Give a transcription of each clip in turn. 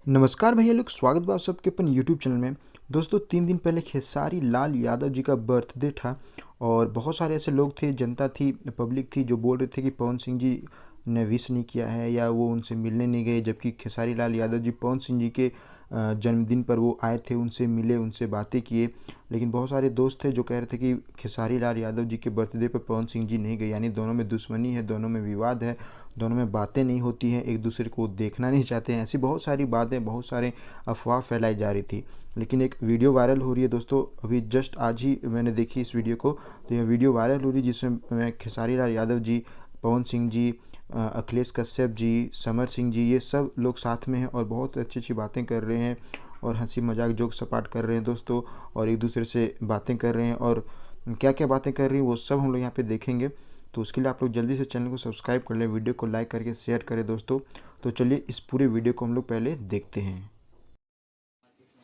नमस्कार भैया लोग, स्वागत बा आप सबके अपन यूट्यूब चैनल में। दोस्तों 3 दिन पहले खेसारी लाल यादव जी का बर्थडे था और बहुत सारे ऐसे लोग थे, जनता थी, पब्लिक थी जो बोल रहे थे कि पवन सिंह जी ने विश नहीं किया है या वो उनसे मिलने नहीं गए, जबकि खेसारी लाल यादव जी पवन सिंह जी के जन्मदिन पर वो आए थे, उनसे मिले, उनसे बातें किए। लेकिन बहुत सारे दोस्त थे जो कह रहे थे कि खेसारी लाल यादव जी के बर्थडे पर पवन सिंह जी नहीं गए, यानी दोनों में दुश्मनी है, दोनों में विवाद है, दोनों में बातें नहीं होती हैं, एक दूसरे को देखना नहीं चाहते हैं। ऐसी बहुत सारी बातें, बहुत सारे अफवाह फैलाई जा रही थी। लेकिन एक वीडियो वायरल हो रही है दोस्तों, अभी जस्ट आज ही मैंने देखी इस वीडियो को। तो यह वीडियो वायरल हो रही है जिसमें खेसारी लाल यादव जी, पवन सिंह जी, अखिलेश कश्यप जी, समर सिंह जी, ये सब लोग साथ में हैं और बहुत अच्छी अच्छी बातें कर रहे हैं और हंसी मजाक जोक सपाट कर रहे हैं दोस्तों, और एक दूसरे से बातें कर रहे हैं। और क्या क्या बातें कर रही हैं वो सब हम लोग यहाँ पे देखेंगे। तो उसके लिए आप लोग जल्दी से चैनल को सब्सक्राइब कर लें, वीडियो को लाइक करके शेयर करें दोस्तों। तो चलिए इस पूरे वीडियो को हम लोग पहले देखते हैं।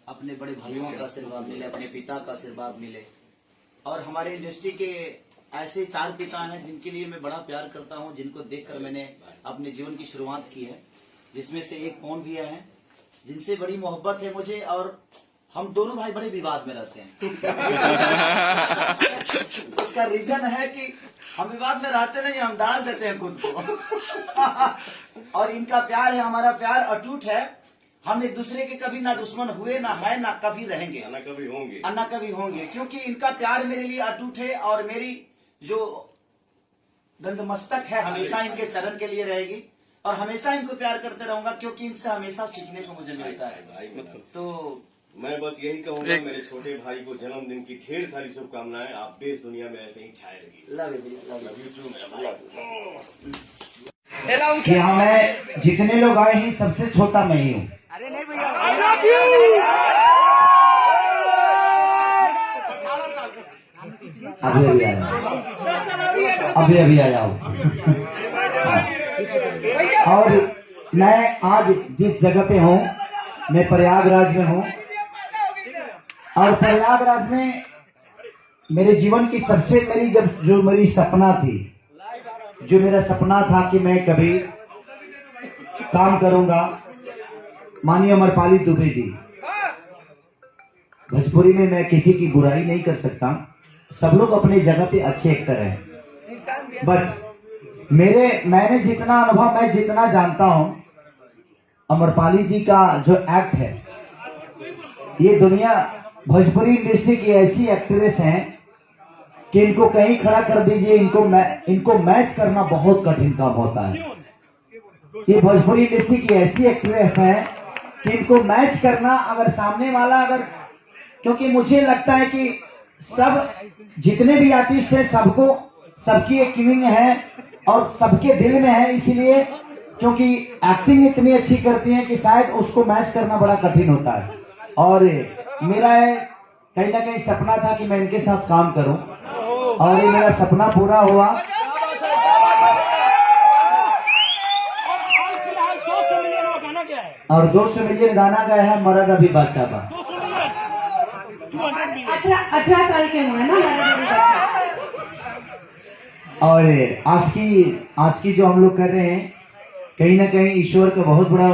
अपने बड़े भाइयों का आशीर्वाद मिले, अपने पिता का आशीर्वाद मिले। और हमारे इंडस्ट्री के ऐसे 4 पिता हैं जिनके लिए मैं बड़ा प्यार करता हूं, जिनको देखकर मैंने अपने जीवन की शुरुआत की है, जिसमें से एक पवन भैया हैं जिनसे बड़ी मोहब्बत है मुझे। और हम दोनों भाई बड़े विवाद में रहते हैं। उसका रीजन है कि हम विवाद में रहते नहीं, हम डाल देते हैं खुद को। और इनका प्यार है, हमारा प्यार अटूट है। हम एक दूसरे के कभी ना दुश्मन हुए, ना है, ना कभी रहेंगे, ना कभी होंगे, क्योंकि इनका प्यार मेरे लिए अटूट है। और मेरी जो गंधमस्तक है हमेशा इनके चरण के लिए रहेगी और हमेशा इनको प्यार करते रहूंगा, क्योंकि इनसे हमेशा सीखने को मुझे मिलता है। तो मैं बस यही कहूंगा, मेरे छोटे भाई को जन्मदिन की ढेर सारी शुभकामनाएं। आप देश दुनिया में ऐसे ही छाए रहिए। लव यू टू मेरा भाई। कि हमें जितने लोग आए हैं सबसे छोटा मैं ही हूँ। अरे नहीं भैया, अभी आ जाओ, अभी आ जाओ। और मैं आज जिस जगह पे हूँ, मैं प्रयागराज में हूँ। और प्रयागराज में मेरे जीवन की सबसे मेरी सपना थी, जो मेरा सपना था कि मैं कभी काम करूंगा। माननीय अमरपाली दुबे जी, भोजपुरी में मैं किसी की बुराई नहीं कर सकता, सब लोग अपनी जगह पे अच्छे एक्टर हैं, बट मैंने जितना अनुभव, मैं जितना जानता हूं, अमरपाली जी का जो एक्ट है, ये दुनिया भोजपुरी इंडस्ट्री की ऐसी एक्ट्रेस हैं कि इनको कहीं खड़ा कर दीजिए, इनको मैच करना बहुत कठिन काम होता है। ये भोजपुरी इंडस्ट्री की ऐसी एक्ट्रेस है कि इनको मैच करना, अगर सामने वाला क्योंकि मुझे लगता है कि सब जितने भी आर्टिस्ट हैं, सबकी एक क्वीन है और सबके दिल में है, इसीलिए क्योंकि एक्टिंग इतनी अच्छी करती हैं कि शायद उसको मैच करना बड़ा कठिन होता है। और मेरा कहीं ना कहीं सपना था कि मैं इनके साथ काम करूं और ये मेरा सपना पूरा हुआ। और 200 मिलियन गाना गाया है मरद अभी बादशाह का। 18 साल के हुए ना। और आज की जो हम लोग कर रहे हैं, कहीं ना कहीं ईश्वर का बहुत बड़ा।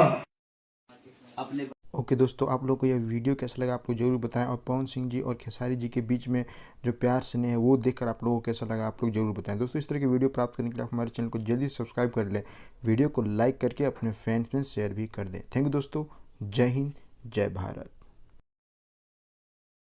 अपने ओके दोस्तों, आप लोग को यह वीडियो कैसा लगा आप लोग जरूर बताएं, और पवन सिंह जी और खेसारी जी के बीच में जो प्यार स्नेह है वो देखकर आप लोगों को कैसा लगा आप लोग जरूर बताएं। दोस्तों इस तरह की वीडियो प्राप्त करने के लिए आप हमारे चैनल को जल्दी सब्सक्राइब कर लें, वीडियो को लाइक करके अपने फ्रेंड्स में शेयर भी कर दें। थैंक यू दोस्तों, जय हिंद, जय भारत।